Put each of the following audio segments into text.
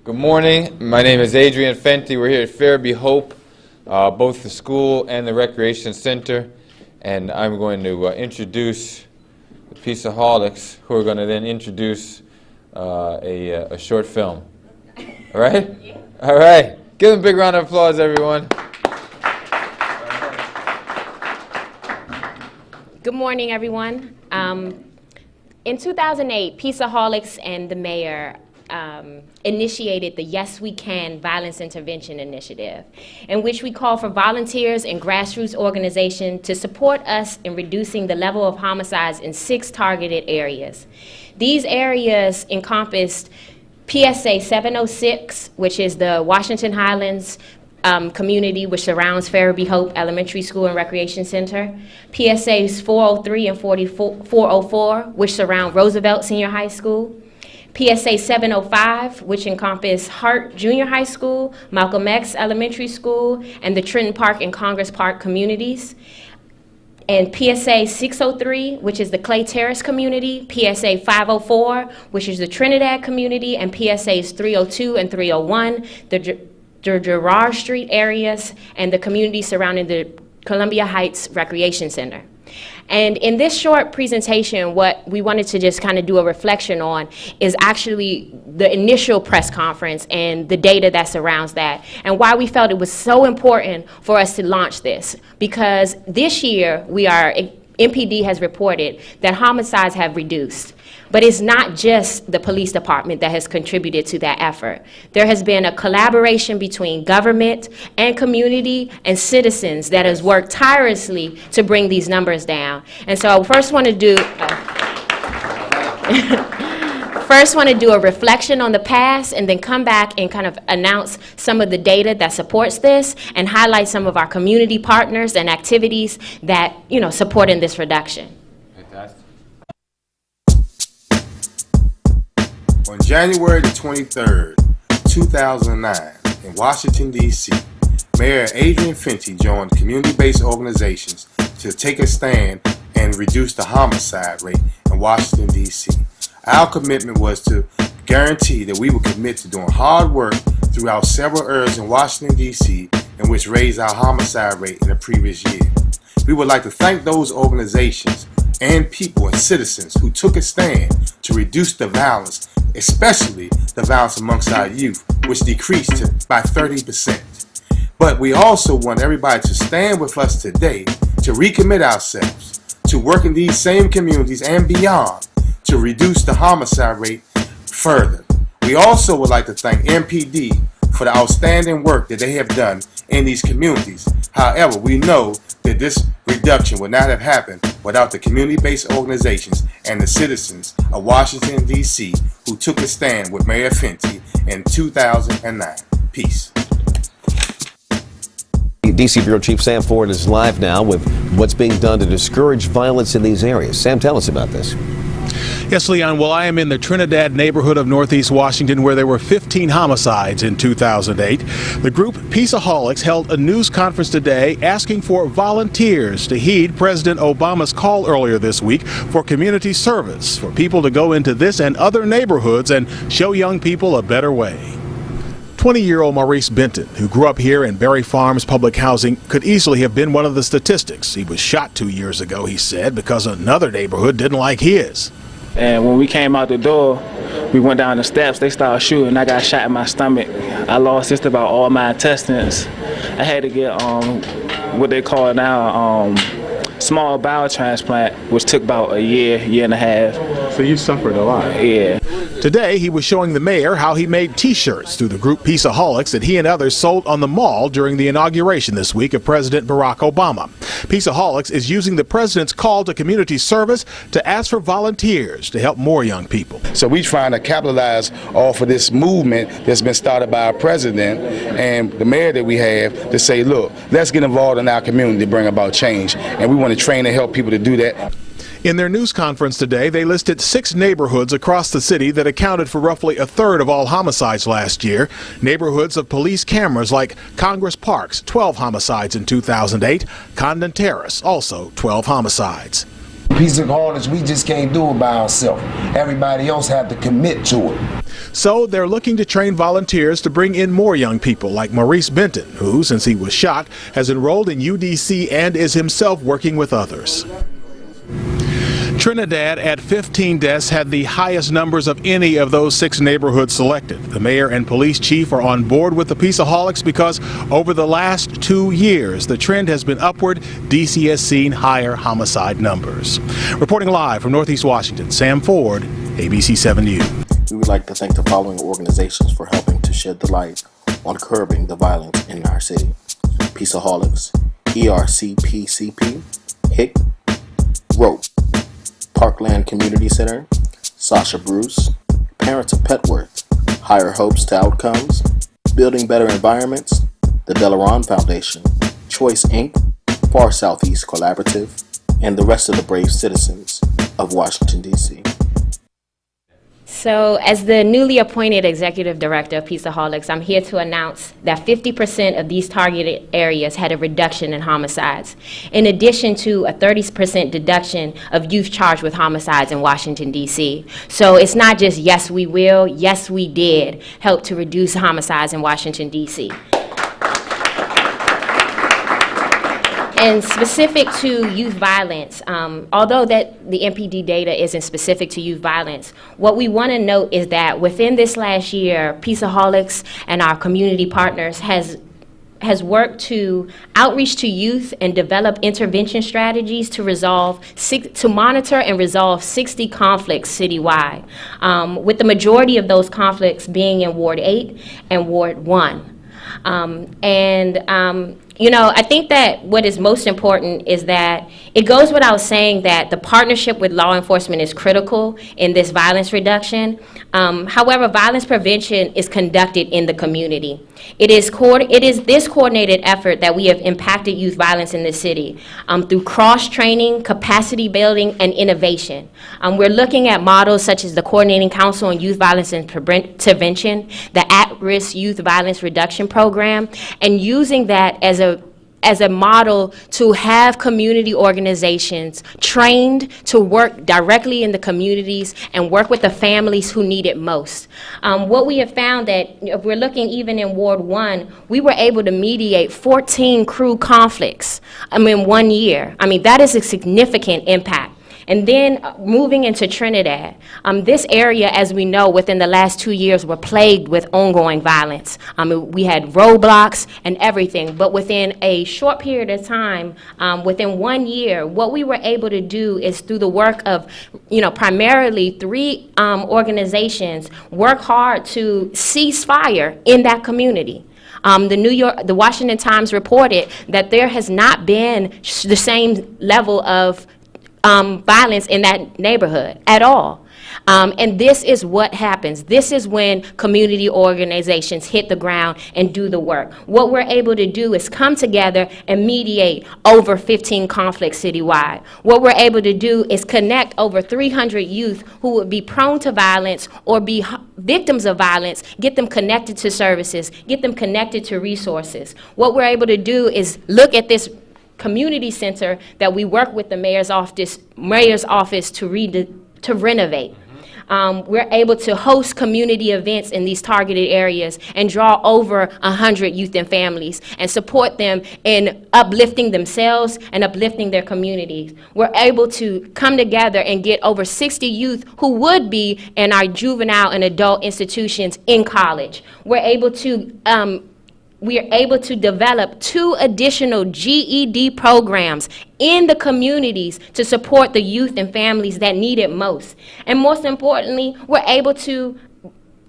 Good morning. My name is Adrian Fenty. We're here at Fairby Hope, both the school and the recreation center, and I'm going to introduce the Peaceoholics, who are going to then introduce a short film. All right? Yeah. All right. Give them a big round of applause, everyone. Good morning, everyone. In 2008, Peaceoholics and the mayor initiated the Yes We Can Violence Intervention Initiative, in which we call for volunteers and grassroots organizations to support us in reducing the level of homicides in 6 targeted areas. These areas encompassed PSA 706, which is the Washington Highlands community which surrounds Fairby Hope Elementary School and Recreation Center, PSAs 403 and 404, which surround Roosevelt Senior High School, PSA 705, which encompass Hart Junior High School, Malcolm X Elementary School, and the Trenton Park and Congress Park communities, and PSA 603, which is the Clay Terrace community, PSA 504, which is the Trinidad community, and PSAs 302 and 301, the Gerard Street areas, and the community surrounding the Columbia Heights Recreation Center. And in this short presentation, what we wanted to just kind of do a reflection on is actually the initial press conference and the data that surrounds that, and why we felt it was so important for us to launch this. Because this year, MPD has reported that homicides have reduced. But it's not just the police department that has contributed to that effort. There has been a collaboration between government and community and citizens that has worked tirelessly to bring these numbers down. And so I first want to do a reflection on the past, and then come back and kind of announce some of the data that supports this, and highlight some of our community partners and activities that support in this reduction. On January the 23rd, 2009, in Washington, D.C., Mayor Adrian Fenty joined community-based organizations to take a stand and reduce the homicide rate in Washington, D.C. Our commitment was to guarantee that we would commit to doing hard work throughout several areas in Washington, D.C., in which raised our homicide rate in the previous year. We would like to thank those organizations and people and citizens who took a stand to reduce the violence, especially the violence amongst our youth, which decreased by 30%. But we also want everybody to stand with us today to recommit ourselves to work in these same communities and beyond to reduce the homicide rate further. We also would like to thank MPD for the outstanding work that they have done in these communities. However, we know that this reduction would not have happened without the community-based organizations and the citizens of Washington, D.C. who took a stand with Mayor Fenty in 2009. Peace. D.C. Bureau Chief Sam Ford is live now with what's being done to discourage violence in these areas. Sam, tell us about this. Yes, Leon. Well, I am in the Trinidad neighborhood of Northeast Washington, where there were 15 homicides in 2008. The group Peaceoholics held a news conference today asking for volunteers to heed President Obama's call earlier this week for community service, for people to go into this and other neighborhoods and show young people a better way. 20-year-old Maurice Benton, who grew up here in Berry Farms public housing, could easily have been one of the statistics. He was shot 2 years ago, he said, because another neighborhood didn't like his. And when we came out the door, we went down the steps, they started shooting. I got shot in my stomach. I lost just about all my intestines. I had to get what they call now small bowel transplant, which took about a year and a half. So you suffered a lot. Yeah. Today, he was showing the mayor how he made T-shirts through the group Peaceoholics that he and others sold on the mall during the inauguration this week of President Barack Obama. Peaceoholics is using the president's call to community service to ask for volunteers to help more young people. So we're trying to capitalize off of this movement that's been started by our president and the mayor that we have to say, look, let's get involved in our community to bring about change. And we want to train and help people to do that. In their news conference today, they listed 6 neighborhoods across the city that accounted for roughly a third of all homicides last year. Neighborhoods of police cameras like Congress Parks, 12 homicides in 2008. Condon Terrace, also 12 homicides. Peaceoholics, we just can't do it by ourselves. Everybody else have to commit to it. So they're looking to train volunteers to bring in more young people like Maurice Benton, who, since he was shot, has enrolled in UDC and is himself working with others. Trinidad at 15 deaths had the highest numbers of any of those 6 neighborhoods selected. The mayor and police chief are on board with the Peaceoholics because over the last 2 years, the trend has been upward. DC has seen higher homicide numbers. Reporting live from Northeast Washington, Sam Ford, ABC 7 News. We would like to thank the following organizations for helping to shed the light on curbing the violence in our city: Peaceoholics, ERCPCP, HIC, ROPE, Parkland Community Center, Sasha Bruce, Parents of Petworth, Higher Hopes to Outcomes, Building Better Environments, the Delaron Foundation, Choice Inc., Far Southeast Collaborative, and the rest of the brave citizens of Washington, D.C. So as the newly appointed executive director of Peaceoholics, I'm here to announce that 50% of these targeted areas had a reduction in homicides, in addition to a 30% deduction of youth charged with homicides in Washington, D.C. So it's not just yes, we will, yes, we did help to reduce homicides in Washington, D.C. And specific to youth violence, although that the MPD data isn't specific to youth violence, what we want to note is that within this last year, Peaceoholics and our community partners has worked to outreach to youth and develop intervention strategies to monitor and resolve 60 conflicts citywide, with the majority of those conflicts being in Ward 8 and Ward 1. You know, I think that what is most important is that it goes without saying that the partnership with law enforcement is critical in this violence reduction. However, violence prevention is conducted in the community. It is this coordinated effort that we have impacted youth violence in the city through cross-training, capacity building, and innovation. We're looking at models such as the Coordinating Council on Youth Violence and Prevention, the At-Risk Youth Violence Reduction Program, and using that as a model to have community organizations trained to work directly in the communities and work with the families who need it most. What we have found that if we're looking even in Ward 1, we were able to mediate 14 crew conflicts in 1 year. I mean, that is a significant impact. And then moving into Trinidad, this area, as we know, within the last 2 years were plagued with ongoing violence. We had roadblocks and everything, but within a short period of time, within 1 year, what we were able to do is through the work of, primarily 3 organizations, work hard to cease fire in that community. The Washington Times reported that there has not been the same level of violence in that neighborhood at all. And this is what happens. This is when community organizations hit the ground and do the work. What we're able to do is come together and mediate over 15 conflicts citywide. What we're able to do is connect over 300 youth who would be prone to violence or be victims of violence, get them connected to services, get them connected to resources. What we're able to do is look at this community center that we work with the mayor's office to renovate. We're able to host community events in these targeted areas and draw over 100 youth and families and support them in uplifting themselves and uplifting their communities. We're able to come together and get over 60 youth who would be in our juvenile and adult institutions in college. We are able to develop 2 additional GED programs in the communities to support the youth and families that need it most. And most importantly, we're able to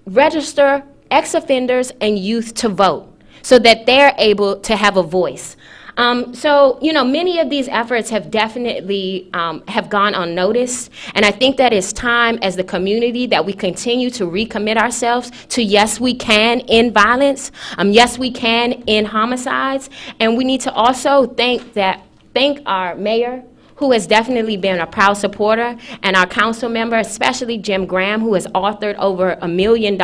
register ex-offenders and youth to vote so that they're able to have a voice. Many of these efforts have definitely have gone unnoticed, and I think that it's time as the community that we continue to recommit ourselves to yes, we can end violence, yes, we can end homicides, and we need to also thank our mayor, who has definitely been a proud supporter, and our council member, especially Jim Graham, who has authored over $1 million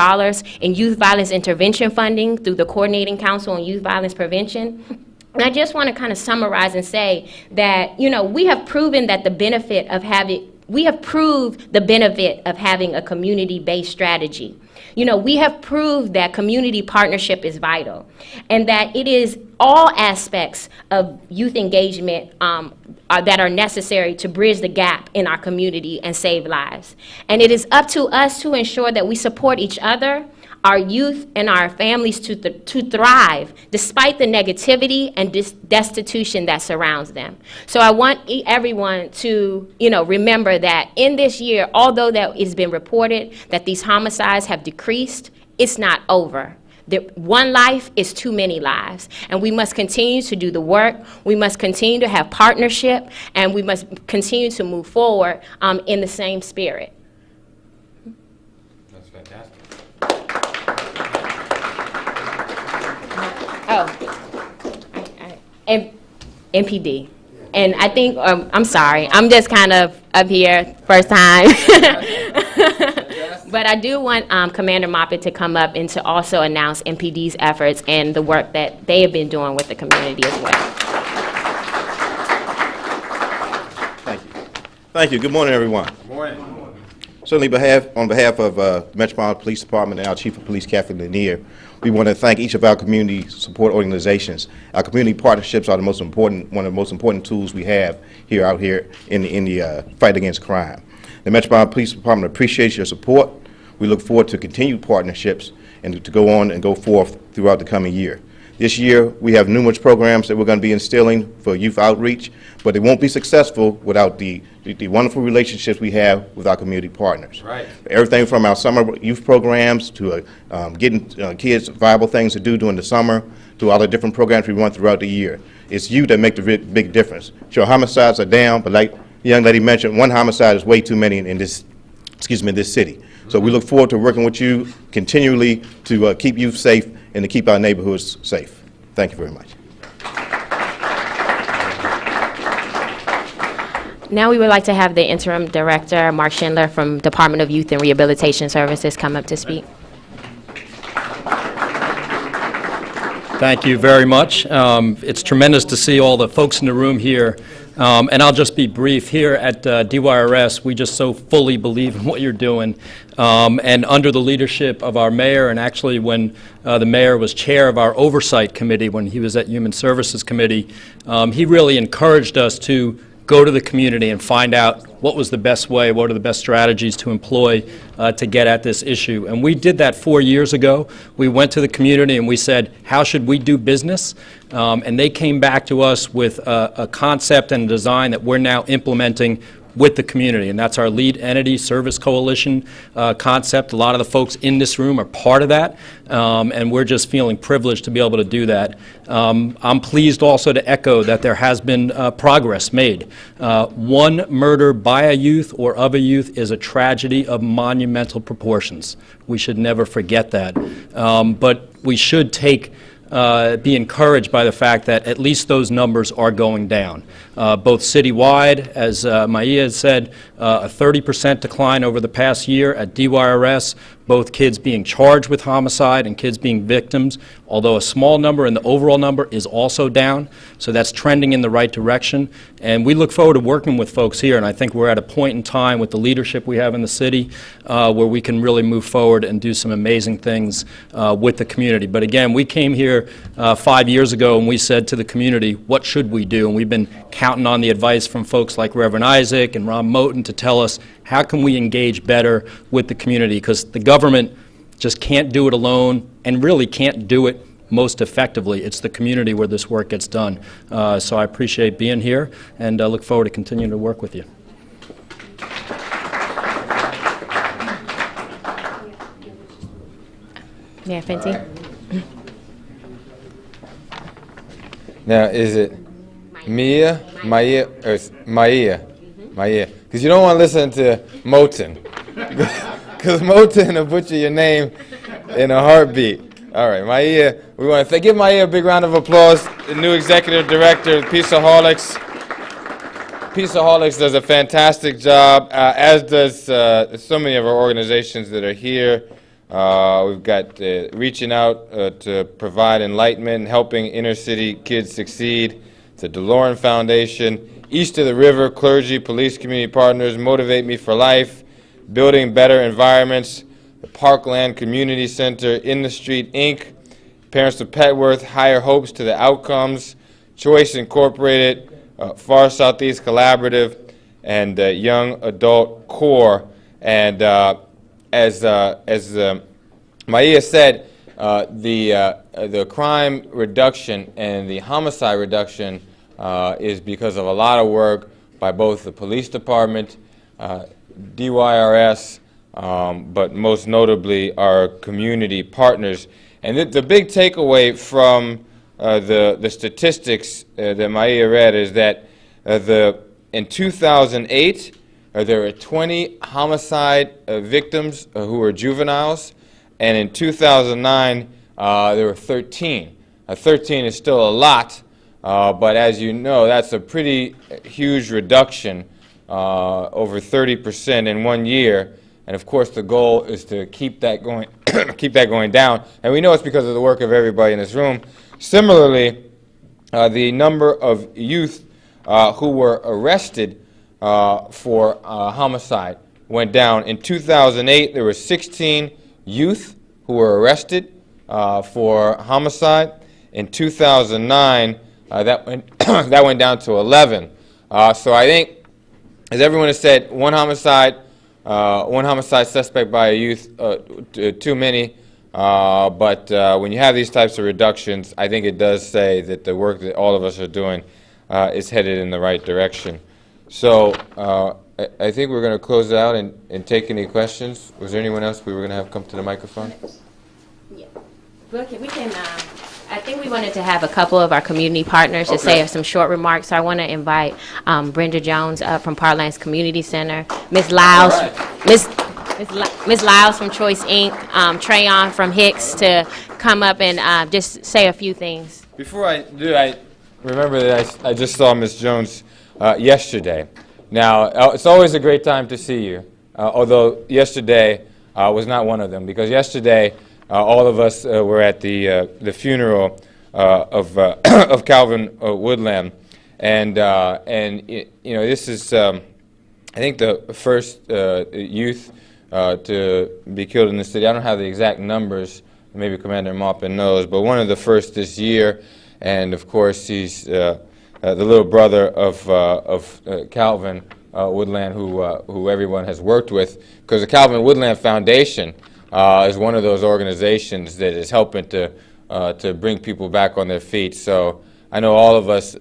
in youth violence intervention funding through the Coordinating Council on Youth Violence Prevention. And I just want to kind of summarize and say that, you know, we have proven that the benefit of having, we have proved the benefit of having a community-based strategy. You know, we have proved that community partnership is vital and that it is all aspects of youth engagement that are necessary to bridge the gap in our community and save lives. And it is up to us to ensure that we support each other, our youth, and our families to thrive despite the negativity and destitution that surrounds them. So I want everyone to, you know, remember that in this year, although that it's been reported that these homicides have decreased, it's not over. One life is too many lives, and we must continue to do the work. We must continue to have partnership, and we must continue to move forward in the same spirit. That's fantastic. And MPD. And I think, I'm sorry, I'm just kind of up here, first time. But I do want Commander Moten to come up and to also announce MPD's efforts and the work that they have been doing with the community as well. Thank you. Thank you. Good morning, everyone. Good morning. Certainly on behalf of the Metropolitan Police Department and our Chief of Police, Kathleen Lanier, we want to thank each of our community support organizations. Our community partnerships are the most important, one of the most important tools we have out here in the fight against crime. The Metropolitan Police Department appreciates your support. We look forward to continued partnerships and to go on and go forth throughout the coming year. This year, we have numerous programs that we're going to be instilling for youth outreach, but it won't be successful without the wonderful relationships we have with our community partners. Right. Everything from our summer youth programs to getting kids viable things to do during the summer to all the different programs we run throughout the year. It's you that make the big difference. Sure, homicides are down, but like the young lady mentioned, one homicide is way too many in this city. So we look forward to working with you continually to keep youth safe and to keep our neighborhoods safe. Thank you very much. Now we would like to have the Interim Director, Mark Schindler from Department of Youth and Rehabilitation Services, come up to speak. Thank you very much. It's tremendous to see all the folks in the room here. And I'll just be brief. Here at DYRS, we just so fully believe in what you're doing. And under the leadership of our mayor, and actually when the mayor was chair of our oversight committee, when he was at Human Services Committee, he really encouraged us to go to the community and find out what was the best way, what are the best strategies to employ to get at this issue. And we did that 4 years ago. We went to the community and we said, how should we do business? And they came back to us with a concept and a design that we're now implementing with the community, and that's our lead entity service coalition concept. A lot of the folks in this room are part of that, and we're just feeling privileged to be able to do that. I'm pleased also to echo that there has been progress made. One murder by a youth or of a youth is a tragedy of monumental proportions. We should never forget that. But we should be encouraged by the fact that at least those numbers are going down. Both citywide, as Maya has said, a 30% decline over the past year at DYRS, both kids being charged with homicide and kids being victims, although a small number and the overall number is also down. So that's trending in the right direction. And we look forward to working with folks here, and I think we're at a point in time with the leadership we have in the city where we can really move forward and do some amazing things with the community. But again, we came here 5 years ago and we said to the community, what should we do? And we've been counting on the advice from folks like Reverend Isaac and Ron Moten to tell us how can we engage better with the community, because the government just can't do it alone and really can't do it most effectively. It's the community where this work gets done. So I appreciate being here and look forward to continuing to work with you. Mayor Fenty. Now, is it Maya, or Maya? Maya. Because you don't want to listen to Moten. Because Moten will butcher your name in a heartbeat. All right, Maya, we want to give Maya a big round of applause, the new executive director of Peaceoholics. Peaceoholics does a fantastic job, as does so many of our organizations that are here. We've got Reaching Out to provide enlightenment, helping inner city kids succeed. The DeLorean Foundation, East of the River, Clergy, Police, Community Partners, Motivate Me for Life, Building Better Environments, the Parkland Community Center, In the Street, Inc., Parents of Petworth, Higher Hopes to the Outcomes, Choice Incorporated, Far Southeast Collaborative, and Young Adult Core. And as Maia said, the crime reduction and the homicide reduction is because of a lot of work by both the police department, DYRS, but most notably our community partners. And the big takeaway from the statistics that Maia read is that in 2008, there were 20 homicide victims who were juveniles, and in 2009, there were 13. 13 is still a lot, but as you know, that's a pretty huge reduction, over 30% in 1 year. And of course, the goal is to keep that going, keep that going down. And we know it's because of the work of everybody in this room. Similarly, the number of youth who were arrested for homicide went down. In 2008, there were 16 youth who were arrested for homicide. In 2009, that went down to 11. So I think, as everyone has said, one homicide suspect by a youth, too many. But when you have these types of reductions, I think it does say that the work that all of us are doing is headed in the right direction. So I think we're going to close it out and take any questions. Was there anyone else we were going to have come to the microphone? Yeah. I think we wanted to have a couple of our community partners to say some short remarks. So I want to invite Brenda Jones up from Parklands Community Center, Miss Lyles, Miss Lyles from Choice Inc., Trayon from Hicks to come up and just say a few things. Before I do, I remember that I just saw Miss Jones yesterday. Now, it's always a great time to see you, although yesterday was not one of them, because yesterday all of us were at the funeral of Calvin Woodland, and you know, this is I think the first youth to be killed in the city. I don't have the exact numbers. Maybe Commander Moten knows, but one of the first this year. And of course, he's the little brother of Calvin Woodland, who everyone has worked with, because the Calvin Woodland Foundation is one of those organizations that is helping to bring people back on their feet. So I know all of us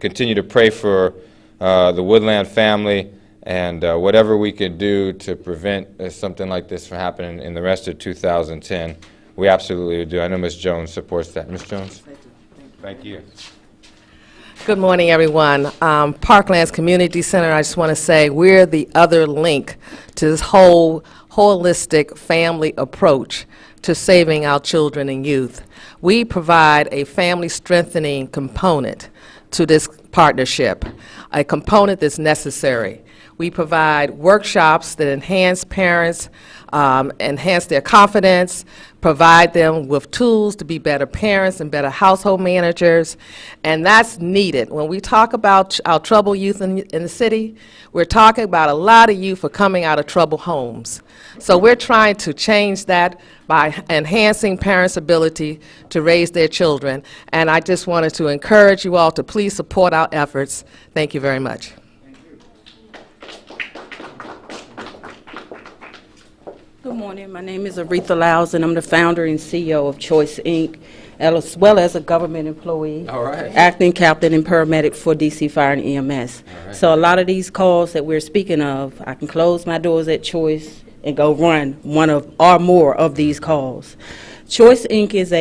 continue to pray for the Woodland family, and whatever we can do to prevent something like this from happening in the rest of 2010, we absolutely do. I know Ms. Jones supports that. Ms. Jones? Thank you. Good morning, everyone. Parklands Community Center, I just want to say we're the other link to this whole holistic family approach to saving our children and youth. We provide a family strengthening component to this partnership, a component that's necessary. We provide workshops that enhance parents, enhance their confidence, provide them with tools to be better parents and better household managers, and that's needed. When we talk about our troubled youth in the city, we're talking about a lot of youth are coming out of troubled homes. So we're trying to change that by enhancing parents' ability to raise their children, and I just wanted to encourage you all to please support our efforts. Thank you very much. Good morning. My name is Aretha Lyles, and I'm the founder and CEO of Choice Inc., as well as a government employee, acting captain and paramedic for DC Fire and EMS. So a lot of these calls that we're speaking of, I can close my doors at Choice and go run one of or more of these calls. Choice Inc. is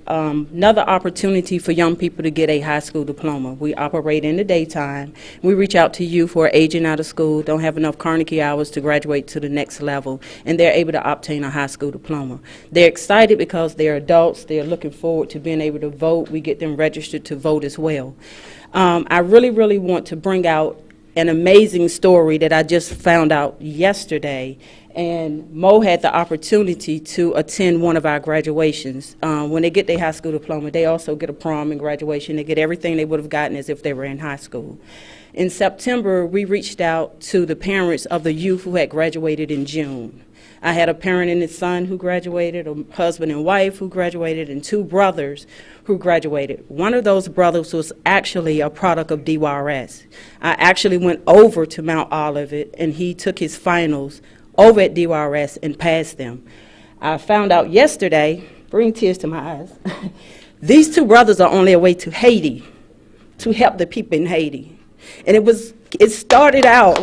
another opportunity for young people to get a high school diploma. We operate in the daytime. We reach out to youth who are aging out of school, don't have enough Carnegie hours to graduate to the next level, and they're able to obtain a high school diploma. They're excited because they're adults. They're looking forward to being able to vote. We get them registered to vote as well. I really want to bring out an amazing story that I just found out yesterday, And Mo had the opportunity to attend one of our graduations. When they get their high school diploma, they also get a prom and graduation. They get everything they would have gotten as if they were in high school. In September, we reached out to the parents of the youth who had graduated in June. I had a parent and his son who graduated, a husband and wife who graduated, and 2 brothers who graduated. One of those brothers was actually a product of DYRS. I actually went over to Mount Olivet, and he took his finals over at DYRS and passed them. I found out yesterday, bring tears to my eyes, these 2 brothers are on their way to Haiti to help the people in Haiti. And it started out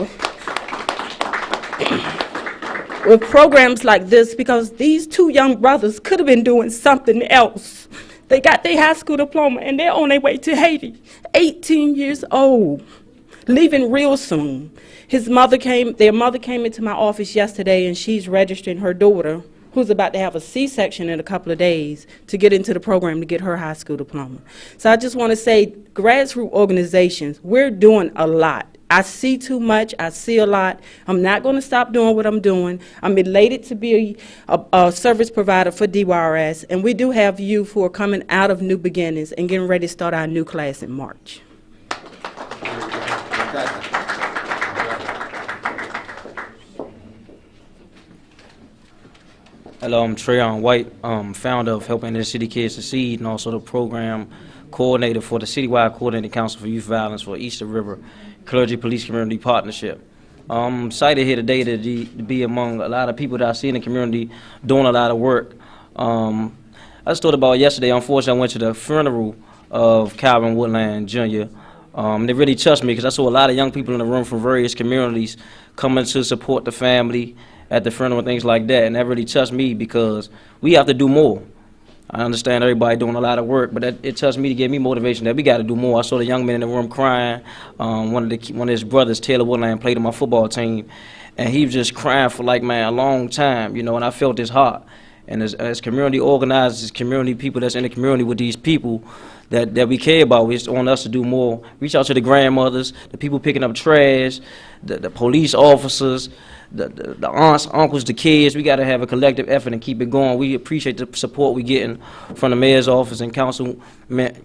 with programs like this because these 2 young brothers could have been doing something else. They got their high school diploma and they're on their way to Haiti, 18 years old, leaving real soon. Their mother came into my office yesterday, and she's registering her daughter, who's about to have a C-section in a couple of days, to get into the program to get her high school diploma. So I just want to say, grassroots organizations, we're doing a lot. I see too much. I see a lot. I'm not going to stop doing what I'm doing. I'm elated to be a service provider for DYRS, and we do have youth who are coming out of New Beginnings and getting ready to start our new class in March. Hello, I'm Trayon White, founder of Helping Inner City Kids Succeed, and also the program coordinator for the Citywide Coordinating Council for Youth Violence for Easter River Clergy Police Community Partnership. I'm excited here today to be among a lot of people that I see in the community doing a lot of work. I just thought about yesterday, unfortunately, I went to the funeral of Calvin Woodland Jr. They really touched me because I saw a lot of young people in the room from various communities coming to support the family at the funeral and things like that, and that really touched me because we have to do more. I understand everybody doing a lot of work, but it touched me to give me motivation that we got to do more. I saw the young man in the room crying. One of his brothers, Taylor Woodland, played on my football team, and he was just crying for like, man, a long time, you know, and I felt his heart. And as community organizers, community people that's in the community with these people that we care about, it's on us to do more. Reach out to the grandmothers, the people picking up trash, the police officers, the aunts, uncles, the kids. We got to have a collective effort and keep it going. We appreciate the support we're getting from the mayor's office and Councilman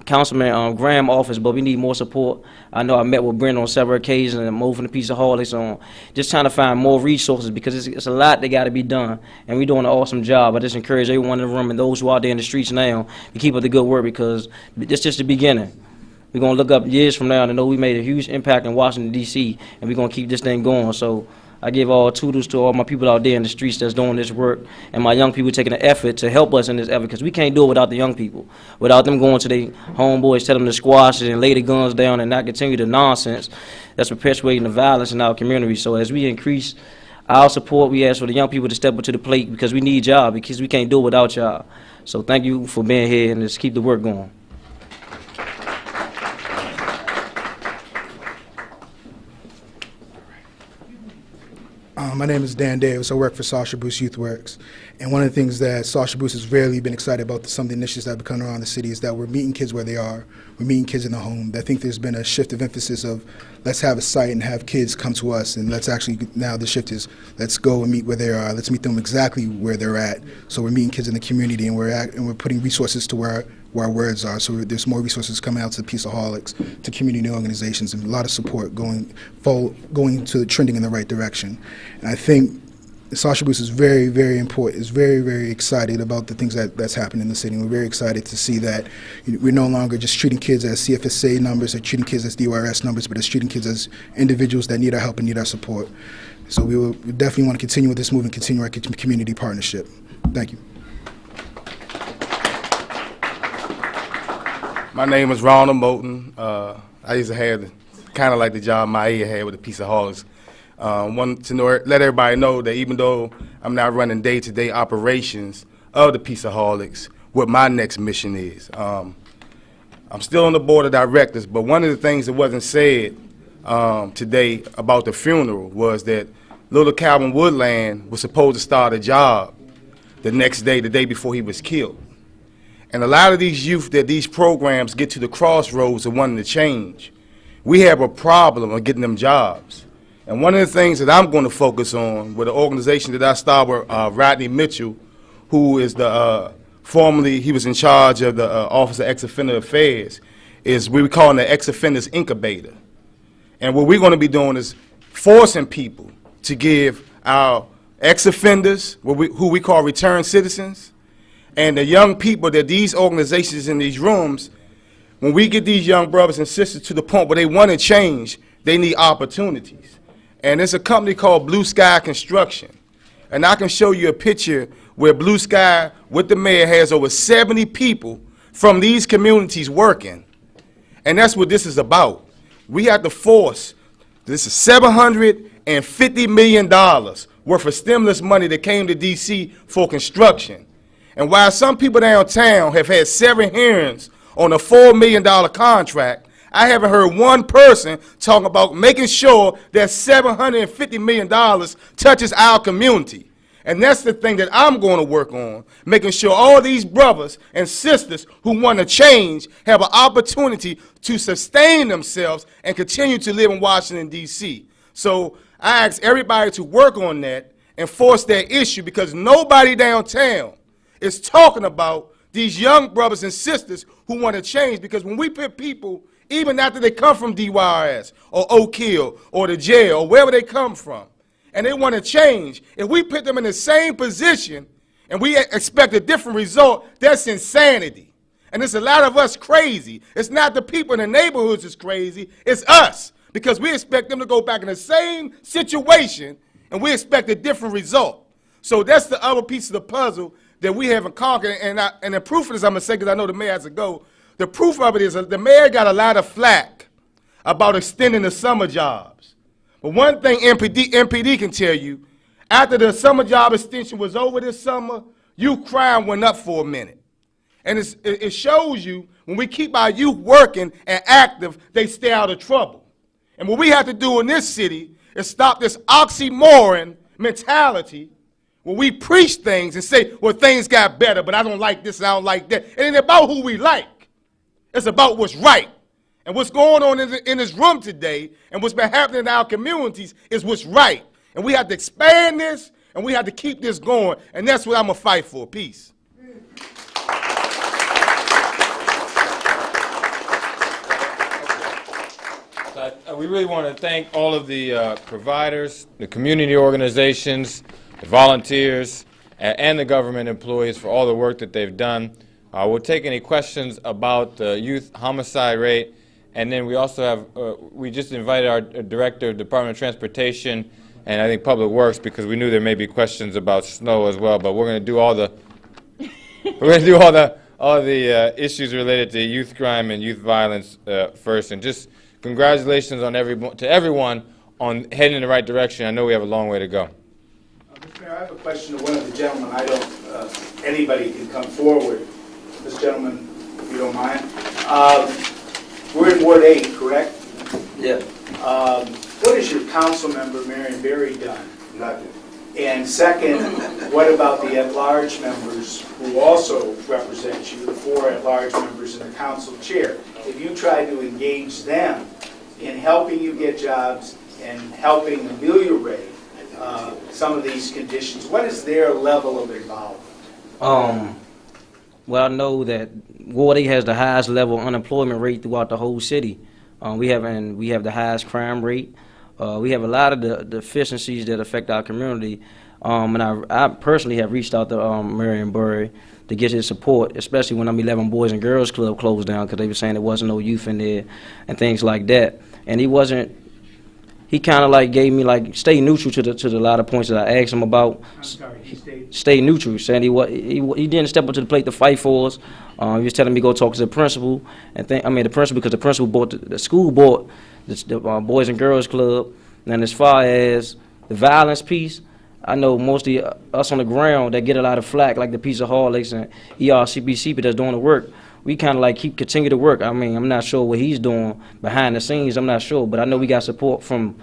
Graham's office, but we need more support. I know I met with Brenda on several occasions and Mo from the Peaceoholics on just trying to find more resources because it's a lot that got to be done, and we're doing an awesome job. I just encourage everyone in the room and those who are out there in the streets now to keep up the good work because it's just the beginning. We're going to look up years from now and know we made a huge impact in Washington, D.C., and we're going to keep this thing going. So I give all toodles to all my people out there in the streets that's doing this work and my young people taking the effort to help us in this effort because we can't do it without the young people. Without them going to their homeboys, tell them to squash it and lay the guns down and not continue the nonsense that's perpetuating the violence in our community. So as we increase our support, we ask for the young people to step up to the plate because we need y'all because we can't do it without y'all. So thank you for being here and let's keep the work going. My name is Dan Davis. I work for Sasha Bruce Youth Works. And one of the things that Sasha Bruce has rarely been excited about, some of the initiatives that have been coming around the city, is that we're meeting kids where they are. We're meeting kids in the home. I think there's been a shift of emphasis of let's have a site and have kids come to us, and let's actually, now the shift is let's go and meet where they are. Let's meet them exactly where they're at. So we're meeting kids in the community, and we're putting resources to where our words are. So there's more resources coming out to Peaceoholics, to community organizations, and a lot of support going to the trending in the right direction. And I think Sasha Bruce is very, very important, is very, very excited about the things that's happening in the city. And we're very excited to see that we're no longer just treating kids as CFSA numbers or treating kids as DYRS numbers, but as treating kids as individuals that need our help and need our support. So we definitely want to continue with this move and continue our community partnership. Thank you. My name is Ronald Moten. I used to have kind of like the job Maya had with the Peaceoholics. Want to let everybody know that even though I'm not running day-to-day operations of the Peaceoholics, what my next mission is. I'm still on the board of directors, but one of the things that wasn't said today about the funeral was that little Calvin Woodland was supposed to start a job the next day, the day before he was killed. And a lot of these youth that these programs get to the crossroads of wanting to change, we have a problem of getting them jobs. And one of the things that I'm going to focus on with the organization that I started with Rodney Mitchell, who is formerly, he was in charge of the Office of Ex-Offender Affairs, is we call it the Ex-Offenders Incubator. And what we're going to be doing is forcing people to give our ex-offenders, who we call returned citizens, and the young people that these organizations in these rooms, when we get these young brothers and sisters to the point where they want to change, they need opportunities. And there's a company called Blue Sky Construction. And I can show you a picture where Blue Sky, with the mayor, has over 70 people from these communities working. And that's what this is about. We have to force, this is $750 million worth of stimulus money that came to D.C. for construction. And while some people downtown have had 7 hearings on a $4 million contract, I haven't heard one person talk about making sure that $750 million touches our community. And that's the thing that I'm going to work on, making sure all these brothers and sisters who want to change have an opportunity to sustain themselves and continue to live in Washington, D.C. So I ask everybody to work on that and force that issue, because nobody downtown is talking about these young brothers and sisters who want to change. Because when we put people, even after they come from DYRS or Oak Hill or the jail or wherever they come from, and they want to change, if we put them in the same position and we expect a different result, that's insanity. And there's a lot of us crazy. It's not the people in the neighborhoods that's crazy, it's us. Because we expect them to go back in the same situation and we expect a different result. So that's the other piece of the puzzle that we haven't conquered. And the proof of this, I'm going to say, because I know the mayor has to go, the proof of it is that the mayor got a lot of flack about extending the summer jobs. But one thing MPD can tell you, after the summer job extension was over this summer, youth crime went up for a minute. And it shows you when we keep our youth working and active, they stay out of trouble. And what we have to do in this city is stop this oxymoron mentality where we preach things and say, well, things got better, but I don't like this and I don't like that. It ain't about who we like. It's about what's right. And what's going on in this room today and what's been happening in our communities is what's right. And we have to expand this and we have to keep this going. And that's what I'm going to fight for. Peace. We really want to thank all of the providers, the community organizations, the volunteers, and the government employees for all the work that they've done. We'll take any questions about the youth homicide rate. And then we also have, we just invited our Director of Department of Transportation and I think Public Works, because we knew there may be questions about snow as well. But we're going to do all the, issues related to youth crime and youth violence first. And just congratulations on everyone on heading in the right direction. I know we have a long way to go. Mr. Mayor, I have a question to one of the gentlemen. I don't, anybody can come forward. This gentleman, if you don't mind. We're in Ward 8, correct? Yeah. What has your council member, Marion Berry, done? Nothing. And second, what about the at-large members who also represent you, the 4 at-large members and the council chair? If you try to engage them in helping you get jobs and helping ameliorate some of these conditions, what is their level of involvement? Well, I know that Ward 8 has the highest level unemployment rate throughout the whole city. We have the highest crime rate. We have a lot of the deficiencies that affect our community. And I personally have reached out to Marion Berry to get his support, especially when 11 Boys and Girls Club closed down because they were saying there wasn't no youth in there and things like that. And he kind of like gave me like stay neutral to the lot of points that I asked him about. I'm sorry, he stay neutral, saying he didn't step up to the plate to fight for us. He was telling me go talk to the principal and the principal, because the principal bought the school bought the Boys and Girls Club. And as far as the violence piece, I know most of us on the ground that get a lot of flack, like the Peaceoholics and ERCBC that's doing the work. We kind of like continue to work. I mean, I'm not sure what he's doing behind the scenes. I'm not sure, but I know we got support from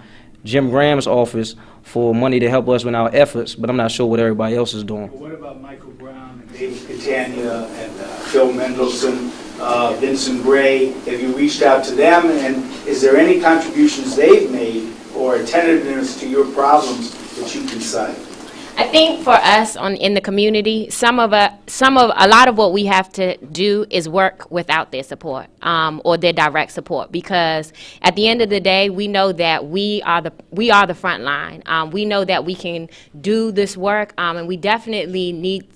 Jim Graham's office for money to help us with our efforts, but I'm not sure what everybody else is doing. Well, what about Michael Brown and David Catania and Phil Mendelson, Vincent Gray? Have you reached out to them, and is there any contributions they've made or attentiveness to your problems that you can cite? I think for us in the community, a lot of what we have to do is work without their support or their direct support, because at the end of the day, we know that we are the front line. We know that we can do this work, and we definitely need.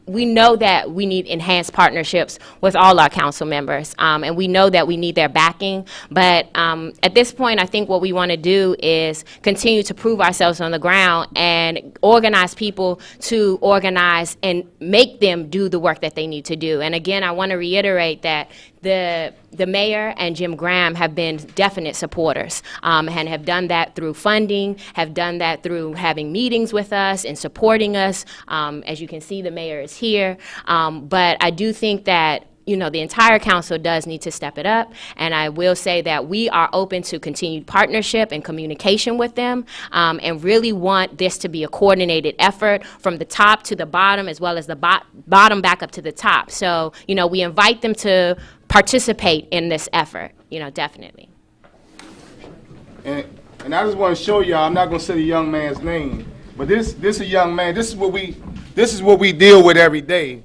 We know that we need enhanced partnerships with all our council members, and we know that we need their backing. But at this point, I think what we want to do is continue to prove ourselves on the ground and organize people to organize and make them do the work that they need to do. And again, I want to reiterate that the mayor and Jim Graham have been definite supporters and have done that through funding, have done that through having meetings with us and supporting us. As you can see, the mayor is here. But I do think that the entire council does need to step it up, and I will say that we are open to continued partnership and communication with them, and really want this to be a coordinated effort from the top to the bottom, as well as the bottom back up to the top. So, we invite them to participate in this effort, definitely. And I just want to show y'all, I'm not going to say the young man's name, but this is a young man. This is what we deal with every day.